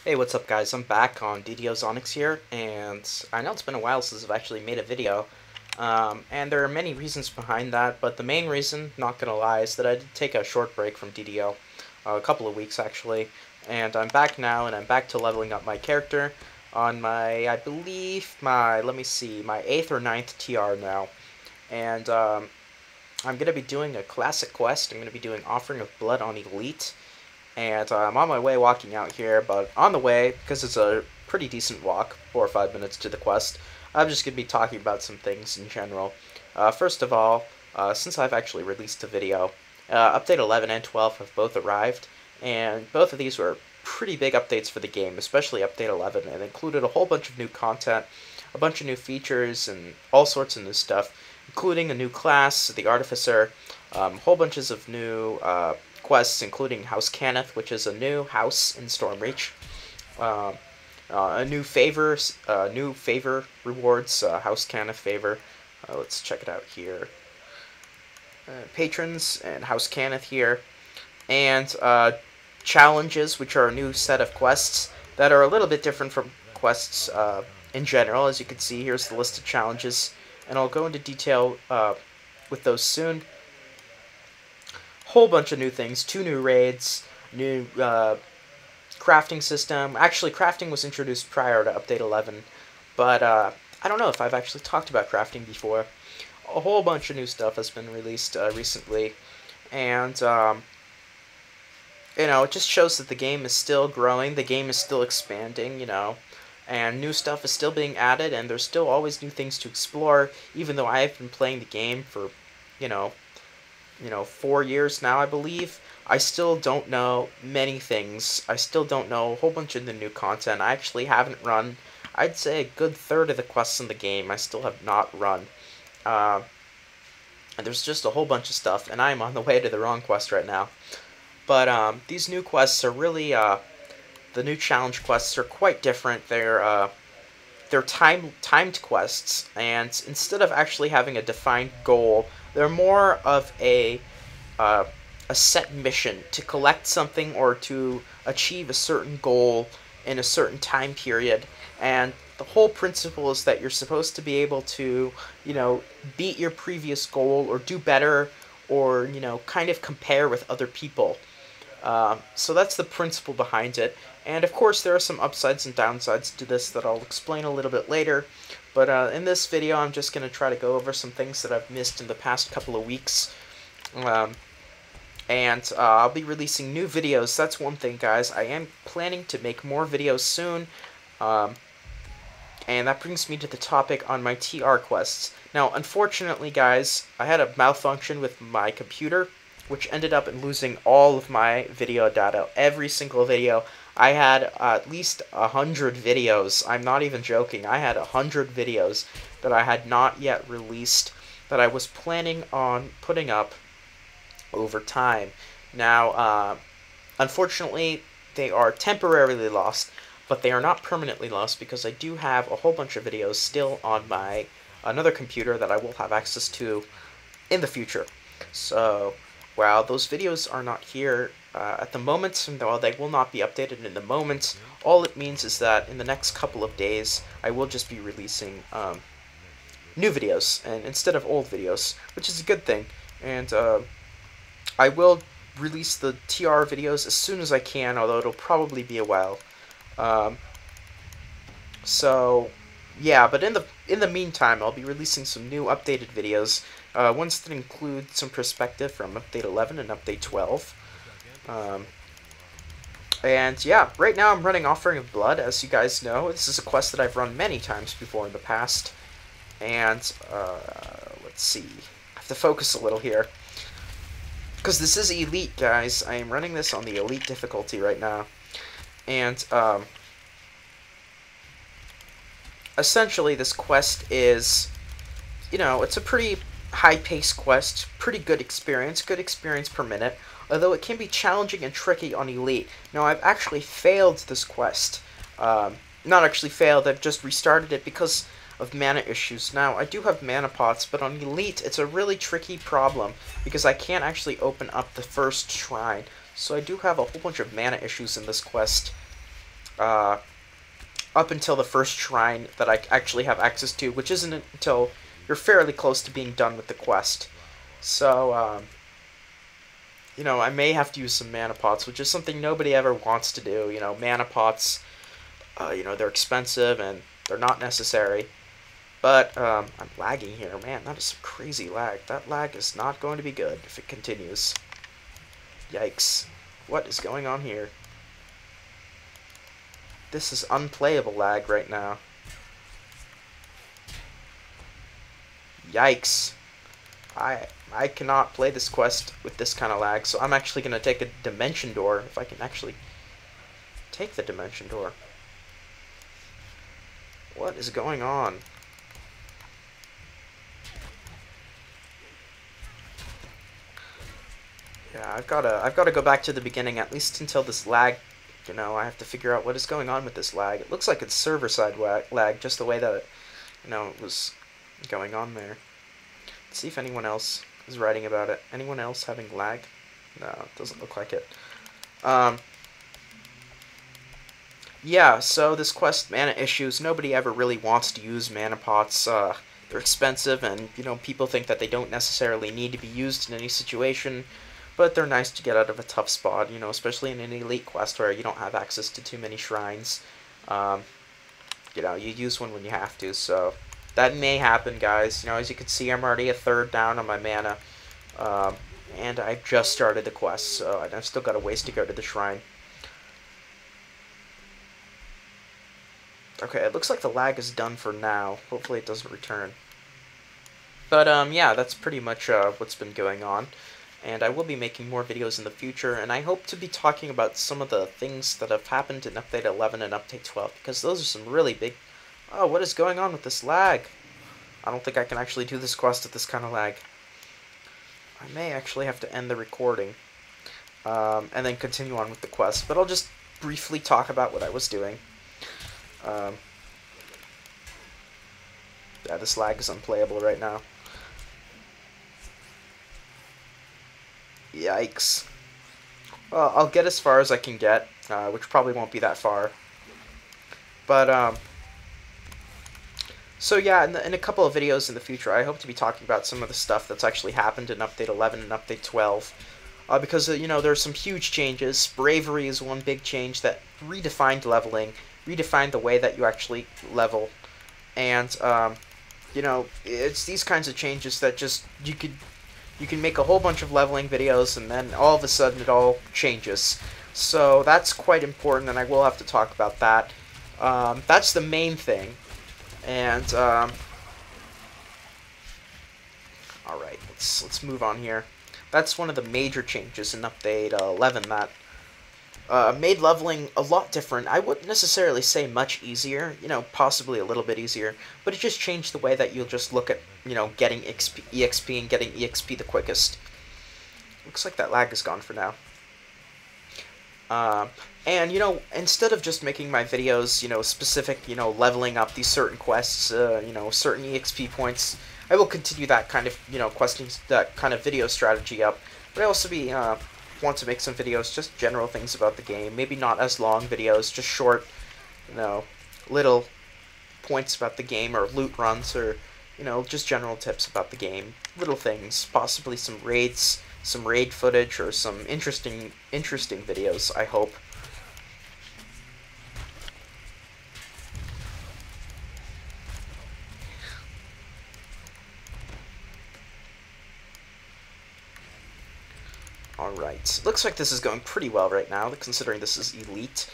Hey, what's up guys? I'm back on DDOZonixx here, and I know it's been a while since I've actually made a video, and there are many reasons behind that, but the main reason, not gonna lie, is that I did take a short break from DDO, a couple of weeks actually, and I'm back now, and I'm back to leveling up my character on my, I believe, let me see, my 8th or ninth TR now, and I'm gonna be doing a classic quest. I'm gonna be doing Offering of Blood on Elite. And I'm on my way walking out here, but on the way, because it's a pretty decent walk, 4 or 5 minutes to the quest, I'm just going to be talking about some things in general. First of all, since I've actually released a video, Update 11 and 12 have both arrived, and both of these were pretty big updates for the game, especially Update 11. It included a whole bunch of new content, a bunch of new features, and all sorts of new stuff, including a new class, the Artificer, whole bunches of new quests, including House Cannith, which is a new house in Stormreach. A new favor rewards, House Cannith favor. Let's check it out here. Patrons and House Cannith here, and challenges, which are a new set of quests that are a little bit different from quests in general. As you can see, here's the list of challenges, and I'll go into detail with those soon. Whole bunch of new things, 2 new raids, new crafting system. Actually, crafting was introduced prior to Update 11, but I don't know if I've actually talked about crafting before. A whole bunch of new stuff has been released recently, and you know, it just shows that the game is still growing, the game is still expanding, you know, and new stuff is still being added, and there's still always new things to explore, even though I've been playing the game for, you know, 4 years now, I believe. I still don't know many things. I still don't know a whole bunch of the new content. I actually haven't run, I'd say, a good third of the quests in the game I still have not run. And there's just a whole bunch of stuff, and I'm on the way to the wrong quest right now. But these new quests are really, the new challenge quests are quite different. They're timed quests, and instead of actually having a defined goal, they're more of a set mission to collect something or to achieve a certain goal in a certain time period. And the whole principle is that you're supposed to be able to, you know, beat your previous goal or do better, or, you know, kind of compare with other people. So that's the principle behind it. And of course there are some upsides and downsides to this that I'll explain a little bit later. But in this video I'm just going to try to go over some things that I've missed in the past couple of weeks. And I'll be releasing new videos. That's one thing, guys. I am planning to make more videos soon. And that brings me to the topic on my TR quests. Now, unfortunately, guys, I had a malfunction with my computer, which ended up in losing all of my video data. Every single video. I had at least 100 videos. I'm not even joking. I had 100 videos that I had not yet released that I was planning on putting up over time. Now, unfortunately, they are temporarily lost, but they are not permanently lost, because I do have a whole bunch of videos still on my another computer that I will have access to in the future. So, while those videos are not here at the moment, and while they will not be updated in the moment, all it means is that in the next couple of days, I will just be releasing new videos, and instead of old videos, which is a good thing. And I will release the TR videos as soon as I can, although it'll probably be a while. So yeah, but in the meantime, I'll be releasing some new updated videos, ones that include some perspective from Update 11 and Update 12. And yeah, right now I'm running Offering of Blood, as you guys know. This is a quest that I've run many times before in the past. And let's see, I have to focus a little here, because this is Elite, guys. I am running this on the Elite difficulty right now. And essentially this quest is, you know, it's a pretty high-paced quest, pretty good experience per minute, although it can be challenging and tricky on Elite. Now, I've actually failed this quest. Not actually failed, I've just restarted it because of mana issues. Now, I do have mana pots, but on Elite, it's a really tricky problem, because I can't actually open up the first shrine. So I do have a whole bunch of mana issues in this quest. uh, up until the first shrine that I actually have access to, which isn't until you're fairly close to being done with the quest. So, I may have to use some mana pots, which is something nobody ever wants to do. Mana pots, they're expensive and they're not necessary. But I'm lagging here. Man, that is some crazy lag. That lag is not going to be good if it continues. Yikes. What is going on here? This is unplayable lag right now. Yikes. I cannot play this quest with this kind of lag, so I'm actually going to take a dimension door, if I can actually take the dimension door. What is going on? Yeah, I've gotta go back to the beginning, at least until this lag, I have to figure out what is going on with this lag. It looks like it's server-side lag, just the way that it, it was going on there. Let's see if anyone else is writing about it. Anyone else having lag? No, it doesn't look like it. Yeah, so this quest, mana issues, nobody ever really wants to use mana pots. They're expensive, and, people think that they don't necessarily need to be used in any situation. But they're nice to get out of a tough spot, especially in an elite quest where you don't have access to too many shrines. You use one when you have to, so that may happen, guys. As you can see, I'm already a third down on my mana, and I just started the quest, so I've still got a ways to go to the shrine. Okay, it looks like the lag is done for now. Hopefully it doesn't return. But, yeah, that's pretty much what's been going on. And I will be making more videos in the future, and I hope to be talking about some of the things that have happened in Update 11 and Update 12, because those are some really big... Oh, what is going on with this lag? I don't think I can actually do this quest with this kind of lag. I may actually have to end the recording, and then continue on with the quest, but I'll just briefly talk about what I was doing. Yeah, this lag is unplayable right now. Yikes. Well, I'll get as far as I can get, which probably won't be that far. But, so yeah, in a couple of videos in the future, I hope to be talking about some of the stuff that's actually happened in Update 11 and Update 12. Because, there's some huge changes. Bravery is one big change that redefined leveling, redefined the way that you actually level. And, it's these kinds of changes that just, you can make a whole bunch of leveling videos, and then all of a sudden it all changes. So that's quite important, and I will have to talk about that. That's the main thing. And, alright, let's move on here. That's one of the major changes in Update 11 that made leveling a lot different. I wouldn't necessarily say much easier, possibly a little bit easier, but it just changed the way that you'll just look at, getting EXP and getting EXP the quickest. Looks like that lag is gone for now. And, instead of just making my videos, specific, leveling up these certain quests, certain EXP points, I will continue that kind of, that kind of video strategy up, but I also want to make some videos, just general things about the game, maybe not as long videos, just short, little points about the game, or loot runs, or, just general tips about the game, little things, possibly some raids, some raid footage, or some interesting videos, I hope. Alright, looks like this is going pretty well right now, considering this is elite.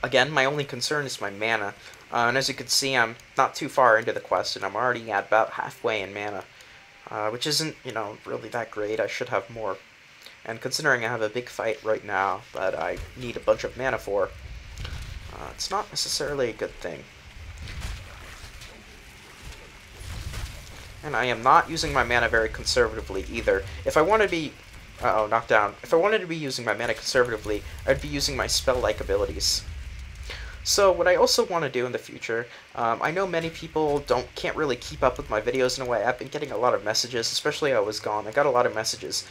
Again, my only concern is my mana, and as you can see, I'm not too far into the quest, and I'm already at about halfway in mana, which isn't, really that great. I should have more. And considering I have a big fight right now that I need a bunch of mana for, it's not necessarily a good thing. And I am not using my mana very conservatively either. If I wanted to be... Uh-oh, knocked down. If I wanted to be using my mana conservatively, I'd be using my spell-like abilities. So what I also want to do in the future, I know many people can't really keep up with my videos in a way. I've been getting a lot of messages, especially I was gone. I got a lot of messages.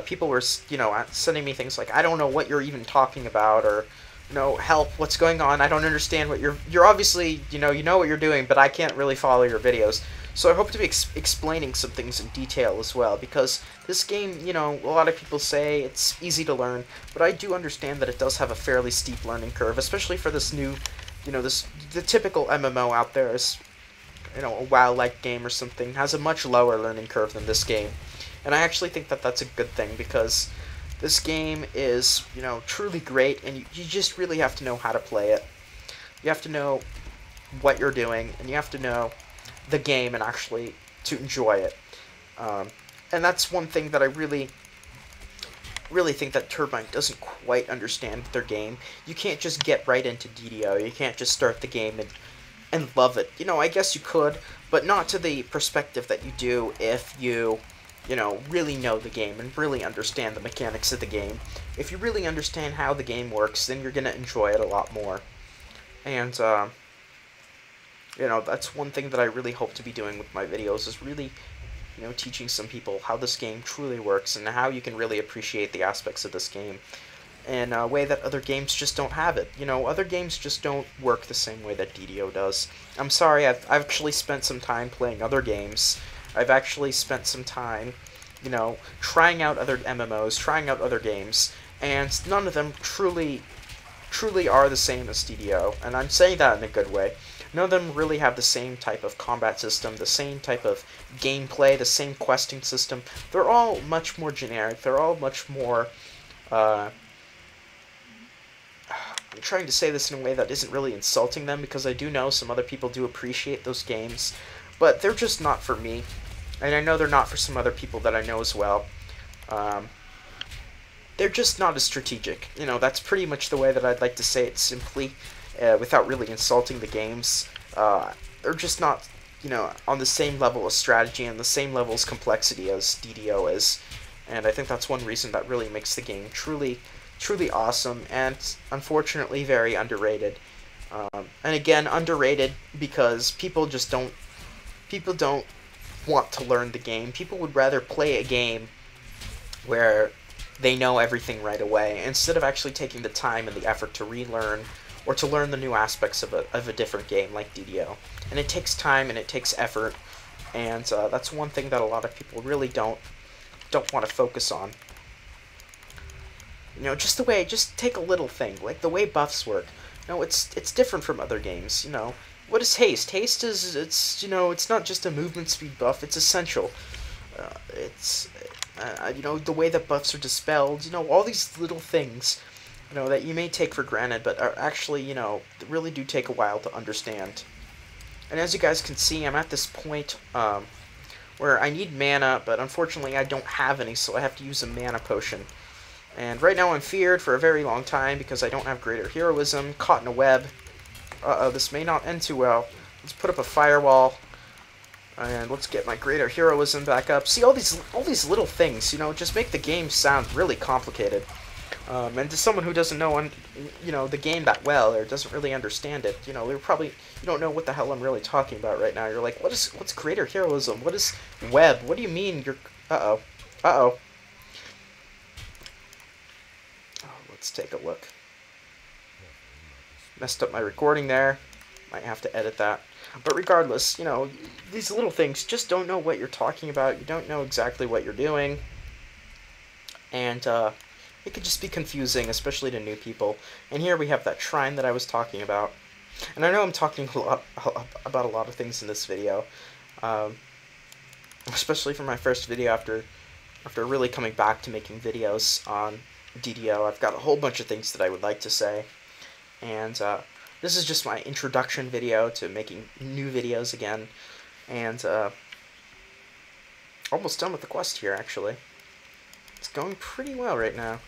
People were, sending me things like, I don't know what you're even talking about, or, No, help, what's going on? I don't understand what you're obviously, you know what you're doing, but I can't really follow your videos. So I hope to be explaining some things in detail as well, because this game, a lot of people say it's easy to learn, but I do understand that it does have a fairly steep learning curve, especially for this new, the typical MMO out there is, a WoW-like game or something, has a much lower learning curve than this game. And I actually think that that's a good thing, because this game is, truly great, and you just really have to know how to play it. You have to know what you're doing, and you have to know the game and actually to enjoy it. And that's one thing that I really think that Turbine doesn't quite understand with their game. You can't just get right into DDO. You can't just start the game and love it. I guess you could, but not to the perspective that you do if you really know the game and really understand the mechanics of the game. If you really understand how the game works, then you're going to enjoy it a lot more. And, that's one thing that I really hope to be doing with my videos, is really, teaching some people how this game truly works and how you can really appreciate the aspects of this game in a way that other games just don't have it. Other games just don't work the same way that DDO does. I'm sorry, I've actually spent some time playing other games. I've actually spent some time, trying out other MMOs, trying out other games, and none of them truly are the same as DDO, and I'm saying that in a good way. None of them really have the same type of combat system, the same type of gameplay, the same questing system. They're all much more generic. They're all much more, I'm trying to say this in a way that isn't really insulting them, because I do know some other people do appreciate those games, but they're just not for me. And I know they're not for some other people that I know as well. They're just not as strategic. That's pretty much the way that I'd like to say it simply, without really insulting the games. They're just not, on the same level of strategy and the same level of complexity as DDO is. And I think that's one reason that really makes the game truly awesome, and unfortunately very underrated. And again, underrated because people don't want to learn the game. People would rather play a game where they know everything right away, instead of actually taking the time and the effort to relearn or to learn the new aspects of a different game like DDO. And it takes time and it takes effort, and that's one thing that a lot of people really don't want to focus on. Just take a little thing, like the way buffs work. It's different from other games. What is haste? Haste is, it's not just a movement speed buff, it's essential. The way that buffs are dispelled, all these little things, that you may take for granted, but are actually, really do take a while to understand. And as you guys can see, I'm at this point, where I need mana, but unfortunately I don't have any, so I have to use a mana potion. And right now I'm feared for a very long time because I don't have greater heroism, caught in a web. Uh-oh, this may not end too well. Let's put up a firewall, and let's get my greater heroism back up. See, all these little things, just make the game sound really complicated. And to someone who doesn't know, the game that well, or doesn't really understand it, you don't know what the hell I'm really talking about right now. You're like, what's greater heroism? What is web? What do you mean you're... Uh-oh. Uh-oh. Let's take a look. Messed up my recording there. Might have to edit that. But regardless, these little things, just don't know what you're talking about. You don't know exactly what you're doing. And, it could just be confusing, especially to new people. And here we have that shrine that I was talking about. And I know I'm talking about a lot of things in this video. Especially for my first video after really coming back to making videos on DDO. I've got a whole bunch of things that I would like to say. And this is just my introduction video to making new videos again. And almost done with the quest here, actually. It's going pretty well right now.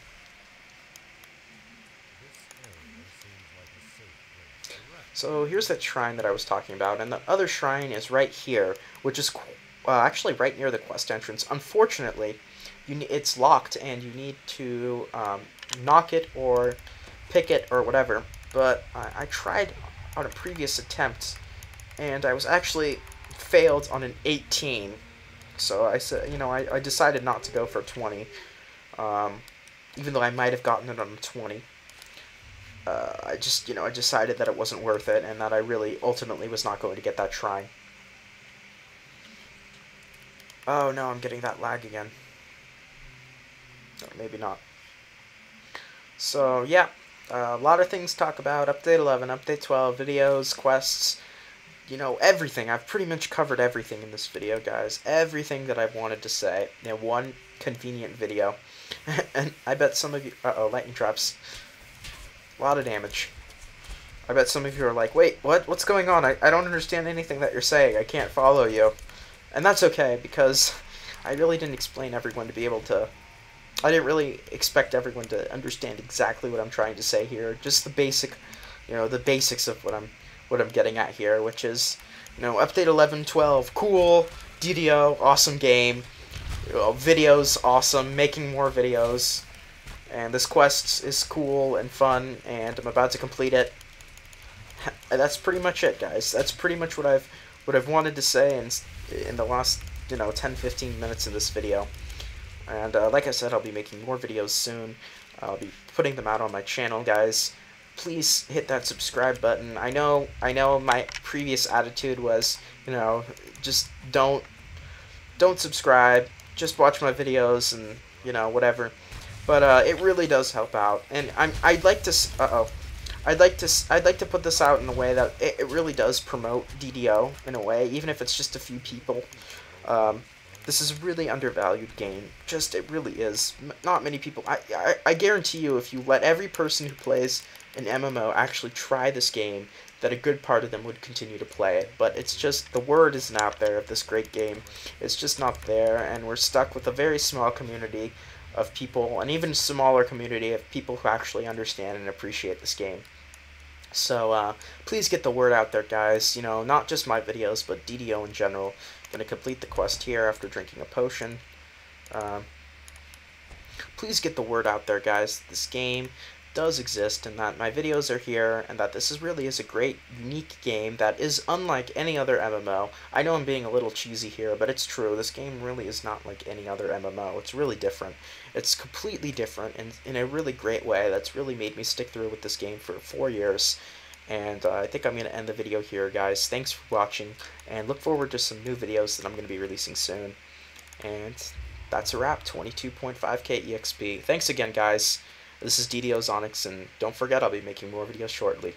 So here's that shrine that I was talking about, and the other shrine is right here, which is actually right near the quest entrance. Unfortunately, it's locked, and you need to knock it or pick it or whatever. But I tried on a previous attempt, and I was actually failed on an 18. So I said, I decided not to go for 20, even though I might have gotten it on a 20. I just, I decided that it wasn't worth it, and that I really ultimately was not going to get that shrine. Oh no, I'm getting that lag again. Or maybe not. So yeah, a lot of things to talk about. Update 11, Update 12, videos, quests, everything. I've pretty much covered everything in this video, guys. Everything that I've wanted to say in one convenient video. And I bet some of you... Uh-oh, lightning traps. A lot of damage. I bet some of you are like, wait, what? What's going on? I don't understand anything that you're saying. I can't follow you. And that's okay, because I really didn't explain everyone to be able to... I didn't really expect everyone to understand exactly what I'm trying to say here. Just the basic, the basics of what I'm getting at here, which is, update 11, 12, cool, DDO, awesome game, videos, awesome, making more videos, and this quest is cool and fun, and I'm about to complete it. That's pretty much it, guys. That's pretty much what I've wanted to say in the last 10-15 minutes in this video. And like I said, I'll be making more videos soon. I'll be putting them out on my channel, guys. Please hit that subscribe button. I know my previous attitude was, just don't subscribe. Just watch my videos and, whatever. But it really does help out. And I'd like to I'd like to put this out in a way that it really does promote DDO in a way, even if it's just a few people. This is a really undervalued game. It really is. Not many people... I guarantee you, if you let every person who plays an MMO actually try this game, that a good part of them would continue to play it. But it's just... the word isn't out there of this great game. It's just not there, and we're stuck with a very small community of people, an even smaller community of people who actually understand and appreciate this game. So, please get the word out there, guys. Not just my videos, but DDO in general. Gonna complete the quest here after drinking a potion. Please get the word out there, guys. This game does exist, and that my videos are here, and that this really is a great, unique game that is unlike any other MMO. I know I'm being a little cheesy here, but it's true. This game really is not like any other MMO. It's really different. It's completely different in a really great way that's really made me stick through with this game for 4 years. And I think I'm going to end the video here, guys. Thanks for watching, and look forward to some new videos that I'm going to be releasing soon. And that's a wrap. 22.5k EXP. Thanks again, guys. This is DDOZonixx, and don't forget I'll be making more videos shortly.